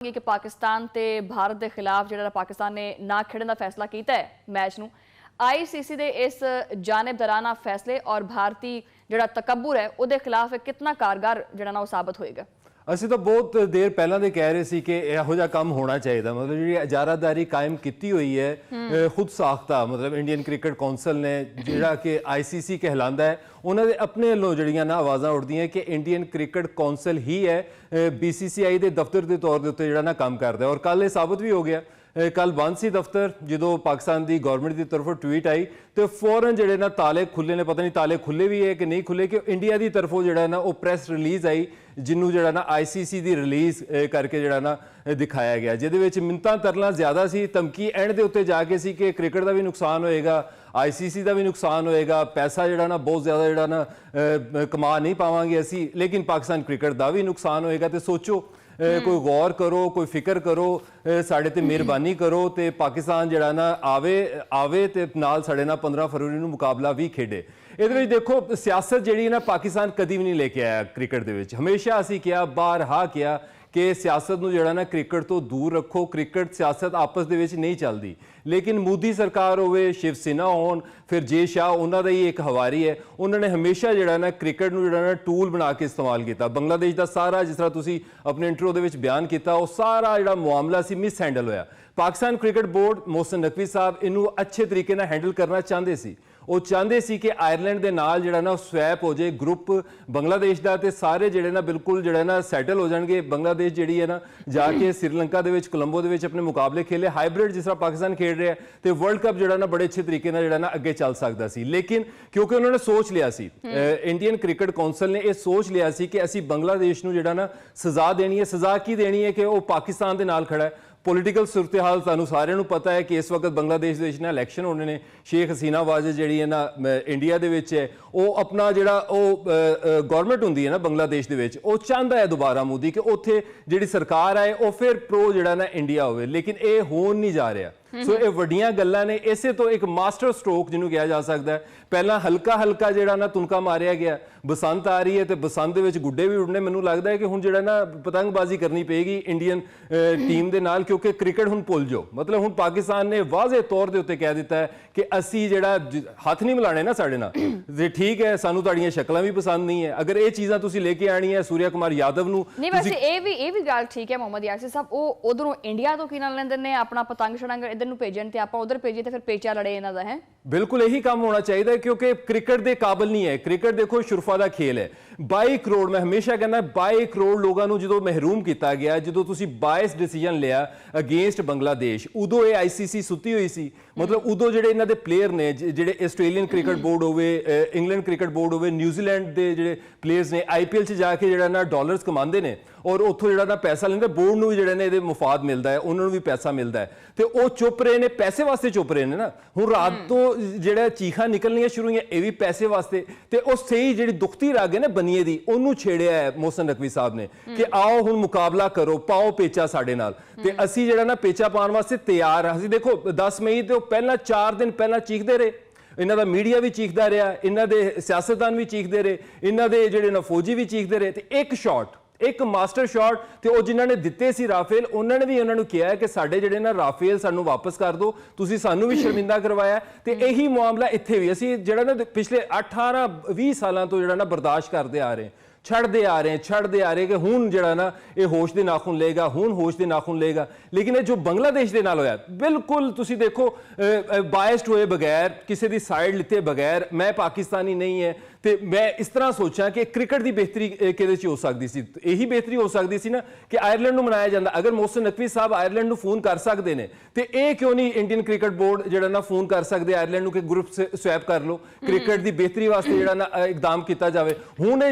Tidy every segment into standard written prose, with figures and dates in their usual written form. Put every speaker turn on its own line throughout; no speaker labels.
कि पाकिस्तान ते भारत के खिलाफ जो पाकिस्तान ने ना खेडन का फैसला किया है मैच नूं ICC के इस जानिबदाराना फैसले और भारतीय जो तकब्बुर है उसके खिलाफ कितना कारगर जो साबित होएगा।
ਅਸੀਂ ਤਾਂ ਬਹੁਤ ਦੇਰ ਪਹਿਲਾਂ ਦੇ ਕਹਿ ਰਹੇ ਸੀ ਕਿ ਇਹੋ ਜਿਹਾ ਕੰਮ ਹੋਣਾ ਚਾਹੀਦਾ। ਮਤਲਬ ਜਿਹੜੀ ਇਜਾਰਾਦਾਰੀ ਕਾਇਮ ਕੀਤੀ ਹੋਈ ਹੈ ਖੁਦ ਸਾਖਤਾ ਮਤਲਬ ਇੰਡੀਅਨ ਕ੍ਰਿਕਟ ਕੌਂਸਲ ਨੇ ਜਿਹੜਾ ਕਿ ICC ਕਹਿਲਾਂਦਾ ਹੈ ਉਹਨਾਂ ਦੇ ਆਪਣੇ ਵੱਲੋਂ ਜਿਹੜੀਆਂ ਨਾ ਆਵਾਜ਼ਾਂ ਉੱਠਦੀਆਂ ਕਿ ਇੰਡੀਅਨ ਕ੍ਰਿਕਟ ਕੌਂਸਲ ਹੀ ਹੈ BCCI ਦੇ ਦਫ਼ਤਰ ਦੇ ਤੌਰ ਦੇ ਉੱਤੇ ਜਿਹੜਾ ਨਾ ਕੰਮ ਕਰਦਾ ਔਰ ਕੱਲ ਇਹ ਸਾਬਤ ਵੀ ਹੋ ਗਿਆ। कल बंद सी दफ्तर जो पाकिस्तान की गौरमेंट की तरफों ट्वीट आई तो फौरन जोड़े ना ताले खुले ने, पता नहीं ताले खुले भी है कि नहीं खुले, कि इंडिया की तरफों जो ना वो प्रेस रिलीज़ आई जिन्हों जो ना ICC की रिलीज़ करके जो ना दिखाया गया जिहदे मिन्नतां तरलां ज़्यादा सी, धमकी एंड के उत्ते जाके सी कि क्रिकेट का भी नुकसान होएगा, ICC का भी नुकसान होएगा, पैसा जो ना बहुत ज़्यादा जो ना कमा नहीं पावांगे असी, लेकिन पाकिस्तान क्रिकेट का भी नुकसान होएगा। तो सोचो कोई गौर करो, कोई फिक्र करो, साढ़े ते मेहरबानी करो तो पाकिस्तान जड़ा ना आवे ते नाल साढ़े ना 15 फरवरी नूं मुकाबला भी खेडे। ये देखो सियासत जी ना पाकिस्तान कभी भी नहीं लेके आया क्रिकेट दे विच, हमेशा असी किया बारहा किया कि सियासत नूं जड़ा ना क्रिकेट तो दूर रखो, क्रिकेट सियासत आपस दे विच नहीं चलती। लेकिन मोदी सरकार होवे, शिव सेना होन, फिर जे शाह उन्होंने ही एक हवारी है, उन्होंने हमेशा जो ना क्रिकेट नूं जो ना टूल बना के इस्तेमाल किया। बांग्लादेश का सारा जिस तरह तुसी अपने इंट्रो दे विच बयान किया वो सारा जो मामला सी मिस हैंडल होया। पाकिस्तान क्रिकेट बोर्ड मोहसिन नकवी साहब इनू अच्छे तरीके नाल हैंडल करना चाहते सी, वो चाहते सी कि आयरलैंड के नाल जो ना स्वैप हो जाए ग्रुप बांग्लादेश का, तो सारे जो ना बिल्कुल जो ना सैटल हो जाएंगे। बांग्लादेश जी है ना जाके श्रीलंका के कोलंबो के अपने मुकाबले खेले, हाइब्रिड जिस तरह पाकिस्तान खेल रहा है, तो वर्ल्ड कप जो ना बड़े अच्छे तरीके जो ना अगे चल सकता सी। लेकिन क्योंकि उन्होंने सोच लिया सी, इंडियन क्रिकेट कौंसल ने यह सोच लिया सी कि असी बांग्लादेश को जो ना सज़ा देनी है। सज़ा की देनी है कि वह पाकिस्तान के नाल खड़ा है। पोलिटिकल सूरत हाल सानू सारिਆਂ पता है कि इस वक्त बांग्लादेश के इलैक्शन होने ने, शेख हसीना वाजिद जी है ना इंडिया के है, वो अपना जो गौरमेंट होंगी है ना बांग्लादेश के चाहता है दोबारा मोदी कि उत्थे जी सरकार आए वो फिर प्रो जो ना इंडिया हो, लेकिन ये हो नहीं जा रहा। सो ये वड्डियां गल्लां ने, इसे तो एक मास्टर स्ट्रोक जिन्होंने कहा जा सकता है। पहला हल्का हल्का जो ना तुनका मारिया गया, बसंत आ रही है तो बसंत के गुड्डे भी उड़ने, मैनूं लगता है कि हुण जो ना पतंगबाजी करनी पेगी इंडियन टीम के नाल, क्योंकि क्रिकेट हुण भुल जाओ। मतलब हुण पाकिस्तान ने वाजे तौर के उत्ते कह दिता है कि असी जो हथ नहीं मिलाने ना साढ़े नाल, ते ठीक है सानूं तुहाड़ियां शक्लां भी पसंद नहीं है, अगर ये चीज़ां तुसीं लेके आनी है सूर्या कुमार यादव नूं
नहीं। वैसे ये भी गल ठीक है मोहम्मद यासिर साहब, वो उधरों इंडिया तो की नाल लैंदे ने अपना पतंग छड़ांग इधर नूं भेजण ते आपां उधर भेजीए तो फिर पेचा लड़े इन्हां दा है।
बिल्कुल यही काम होना चाहिए, क्योंकि क्रिकेट के काबिल नहीं है। क्रिकेट देखो शुरफा का खेल है। 22 करोड़, मैं हमेशा कहना 22 करोड़ लोगों को जो महरूम किया गया, जो तुसी बायस डिसीजन लिया अगेंस्ट बांग्लादेश, उदों ये ICC सुती हुई सी। मतलब उदों जो इन्होंने प्लेयर ने जो आस्ट्रेलियन क्रिकेट बोर्ड हो, इंग्लैंड क्रिकेट बोर्ड हो, न्यूजीलैंड के जो प्लेयर्स ने IPL से जाके जो ना डॉलर्स कमाते हैं और उतों जो ना पैसा लेंगे, बोर्ड में भी जो ना ये मुफाद मिलता है, उन्होंने भी पैसा मिलता है, तो वह चुप रहे हैं, पैसे वास्ते चुप रहे हैं ना। हूँ रात तो जो चीखा निकलनिया शुरू हुई, ये भी पैसे वास्ते। तो उस सही जी दुखती रग है ना बनीए की, उन्होंने छेड़िया है मोहसिन नकवी साहब ने कि आओ हुण मुकाबला करो, पाओ पेचा साडे नाल। ते असी जो ना पेचा पाने वास्ते तैयार हाँ। देखो 10 मई तो पहला 4 दिन पहला चीखते रहे, इन्हों का मीडिया भी चीखता रहा, इन्हों के सियासतदान भी चीखते रहे, इन्हों के जोड़े ना फौजी भी चीखते रहे। तो एक शॉट, एक मास्टर शॉट तो वो जिन्होंने दिते सी राफेल, उन्होंने भी उन्होंने कहा कि साडे जिहड़े ना राफेल सानू वापस कर दो, तुसीं सानू भी शर्मिंदा करवाया। तो यही मामला इत्थे भी असीं जिहड़ा ना पिछले 18-20 सालों तो जिहड़ा ना बर्दाश्त करते आ रहे हैं, छड़ते आ रहे हैं कि हुण जिहड़ा ना ये होश दे नाखून लेगा, हुण होश दे नाखून लेगा। लेकिन ये जो बांग्लादेश दे नाल होया, बिल्कुल तुसीं देखो बायस्ड होए बगैर, किसी की साइड लिते बगैर, मैं पाकिस्तानी नहीं है तो मैं इस तरह सोचा कि क्रिकेट की बेहतरी किहदे च हो सकती सी। यही बेहतरी हो सकती सी ना कि आयरलैंड नूं मनाया जाता। अगर मोहसिन नकवी साहब आयरलैंड नूं फोन कर सकते हैं तो ये क्यों नहीं इंडियन क्रिकेट बोर्ड जिहड़ा ना फोन कर सकते आयरलैंड नूं कि ग्रुप स्वैप कर लो, क्रिकेट की बेहतरी वास्ते जिहड़ा ना इकदाम किया जाए। हुण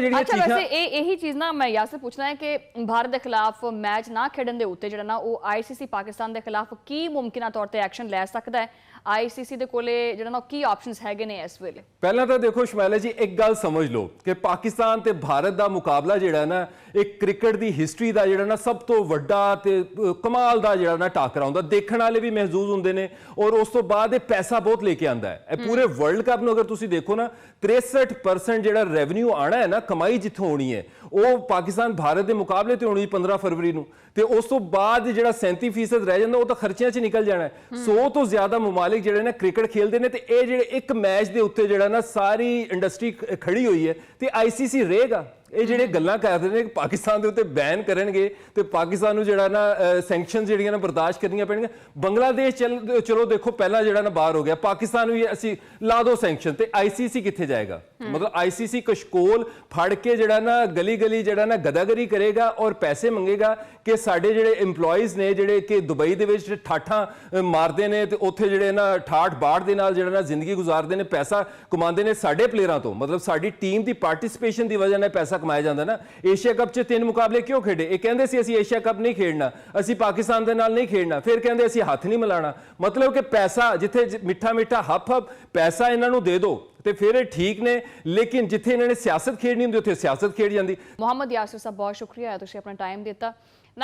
यही चीज़ ना मैं यासिर पूछना है कि भारत के खिलाफ मैच ना खेडन दे उत्ते जिहड़ा ना वो ICC पाकिस्तान के खिलाफ की मुमकिन तौर पर एक्शन लै सकता है। ਆਈਸੀਸੀ ਦੇ ਕੋਲੇ ਜਿਹੜਾ ਨਾ ਕੀ ਆਪਸ਼ਨਸ ਹੈਗੇ ਨੇ ਇਸ ਵੇਲੇ?
ਪਹਿਲਾਂ ਤਾਂ ਦੇਖੋ ਸ਼ਮੈਲਾ ਜੀ, ਇੱਕ ਗੱਲ ਸਮਝ ਲਓ ਕਿ ਪਾਕਿਸਤਾਨ ਤੇ ਭਾਰਤ ਦਾ ਮੁਕਾਬਲਾ ਜਿਹੜਾ ਨਾ ਇੱਕ ਕ੍ਰਿਕਟ ਦੀ ਹਿਸਟਰੀ ਦਾ ਜਿਹੜਾ ਨਾ ਸਭ ਤੋਂ ਵੱਡਾ ਤੇ ਕਮਾਲ ਦਾ ਜਿਹੜਾ ਨਾ ਟਾਕਰਾ ਹੁੰਦਾ। ਦੇਖਣ ਵਾਲੇ ਵੀ ਮਹਿਜ਼ੂਜ਼ ਹੁੰਦੇ ਨੇ ਔਰ ਉਸ ਤੋਂ ਬਾਅਦ ਇਹ ਪੈਸਾ ਬਹੁਤ ਲੈ ਕੇ ਆਂਦਾ ਹੈ। ਇਹ ਪੂਰੇ ਵਰਲਡ ਕੱਪ ਨੂੰ ਅਗਰ ਤੁਸੀਂ ਦੇਖੋ ਨਾ 63% ਜਿਹੜਾ ਰੈਵਨਿਊ ਆਣਾ ਹੈ ਨਾ, ਕਮਾਈ ਜਿੱਥੋਂ ਹੋਣੀ ਹੈ, ਉਹ ਪਾਕਿਸਤਾਨ ਭਾਰਤ ਦੇ ਮੁਕਾਬਲੇ ਤੇ ਹੋਣੀ 15 ਫਰਵਰੀ ਨੂੰ, ਤੇ ਉਸ ਤੋਂ ਬਾਅਦ ਜਿਹੜਾ 37% ਰਹਿ ਜਾਂਦਾ ਉਹ ਤਾਂ ਖਰਚਿਆਂ 'ਚ ਨਿਕਲ ਜਾਣਾ ਹੈ। 100 ਤੋਂ ਜ਼ਿਆਦਾ ਮਮਾਲਿਕ ਜਿਹੜੇ ਨੇ ਕ੍ਰਿਕਟ ਖੇਲਦੇ ਨੇ ਤੇ ਇਹ ਜਿਹੜੇ ਇੱਕ ਮੈਚ ਦੇ ਉੱਤੇ ਜਿਹੜਾ ਨਾ ਸਾਰੀ ਇੰਡਸਟਰੀ ਖੜੀ ਹੋਈ ਹੈ ਤੇ ਆਈਸੀਸੀ ਰਹੇਗਾ। ਇਹ ਜਿਹੜੇ ਗੱਲਾਂ ਕਰਦੇ ਨੇ ਕਿ ਪਾਕਿਸਤਾਨ ਦੇ ਉੱਤੇ ਬੈਨ ਕਰਨਗੇ ਤੇ ਪਾਕਿਸਤਾਨ ਨੂੰ ਜਿਹੜਾ ਨਾ ਸੈਂਕਸ਼ਨ ਜਿਹੜੀਆਂ ਨਾ ਬਰਦਾਸ਼ਤ ਕਰਨੀਆਂ ਪੈਣਗੀਆਂ। ਬੰਗਲਾਦੇਸ਼ ਚਲੋ ਦੇਖੋ ਪਹਿਲਾਂ ਜਿਹੜਾ ਨਾ ਬਾਹਰ ਹੋ ਗਿਆ, ਪਾਕਿਸਤਾਨ ਵੀ ਅਸੀਂ ਲਾ ਦੋ ਸੈਂਕਸ਼ਨ, ਤੇ ਆਈਸੀਸੀ ਕਿੱਥੇ ਜਾਏਗਾ? ਮਤਲਬ ਆਈਸੀਸੀ ਕਸ਼ਕੋਲ ਫੜ ਕੇ ਜਿਹੜਾ ਨਾ ਗਲੀ ਗਲੀ ਜਿਹੜਾ ਨਾ ਗਦਾਗਰੀ ਕਰੇਗਾ ਔਰ ਪੈਸੇ ਮੰਗੇਗਾ ਕਿ ਸਾਡੇ ਜਿਹੜੇ EMPLOYEES ਨੇ ਜਿਹੜੇ ਕਿ ਦੁਬਈ ਦੇ ਵਿੱਚ ਠਾਠਾਂ ਮਾਰਦੇ ਨੇ ਤੇ ਉੱਥੇ ਜਿਹੜੇ ਨਾ ਠਾਠ ਬਾੜ ਦੇ ਨਾਲ ਜਿਹੜਾ ਨਾ ਜ਼ਿੰਦਗੀ ਗੁਜ਼ਾਰਦੇ ਨੇ, ਪੈਸਾ ਕਮਾਉਂਦੇ ਨੇ ਸਾਡੇ ਪਲੇਅਰਾਂ ਤੋਂ, ਮਤਲਬ ਸਾਡੀ ਟੀਮ ਦੀ ਪਾਰਟਿਸਿਪੇਸ਼ਨ ਦੀ ਵਜ੍ਹਾ ਨਾਲ ਪੈਸਾ ਕਮਾਇਆ ਜਾਂਦਾ ਨਾ। ਏਸ਼ੀਆ ਕੱਪ 'ਚ 3 ਮੁਕਾਬਲੇ ਕਿਉਂ ਖੇਡੇ? ਇਹ ਕਹਿੰਦੇ ਸੀ ਅਸੀਂ ਏਸ਼ੀਆ ਕੱਪ ਨਹੀਂ ਖੇਡਣਾ, ਅਸੀਂ ਪਾਕਿਸਤਾਨ ਦੇ ਨਾਲ ਨਹੀਂ ਖੇਡਣਾ, ਫਿਰ ਕਹਿੰਦੇ ਅਸੀਂ ਹੱਥ ਨਹੀਂ ਮਿਲਾਣਾ। ਮਤਲਬ ਕਿ ਪੈਸਾ ਜਿੱਥੇ ਮਿੱਠਾ ਮਿੱਠਾ ਹੱਪ ਪੈਸਾ ਇਹਨਾਂ ਨੂੰ ਦੇ ਦਿਓ ਤੇ ਫਿਰ ਇਹ ਠੀਕ ਨੇ, ਲੇਕਿਨ ਜਿੱਥੇ ਇਹਨਾਂ ਨੇ ਸਿਆਸਤ ਖੇਡਣੀ ਹੁੰਦੀ ਉੱਥੇ ਸਿਆਸਤ ਖੇਡ ਜਾਂਦੀ।
ਮੁਹੰਮਦ ਯਾਸਿਰ ਸਾਹਿਬ, ਬਹੁਤ ਸ਼ੁਕਰੀਆ ਤੁਸੀਂ ਆਪਣਾ ਟਾਈਮ ਦਿੱਤਾ।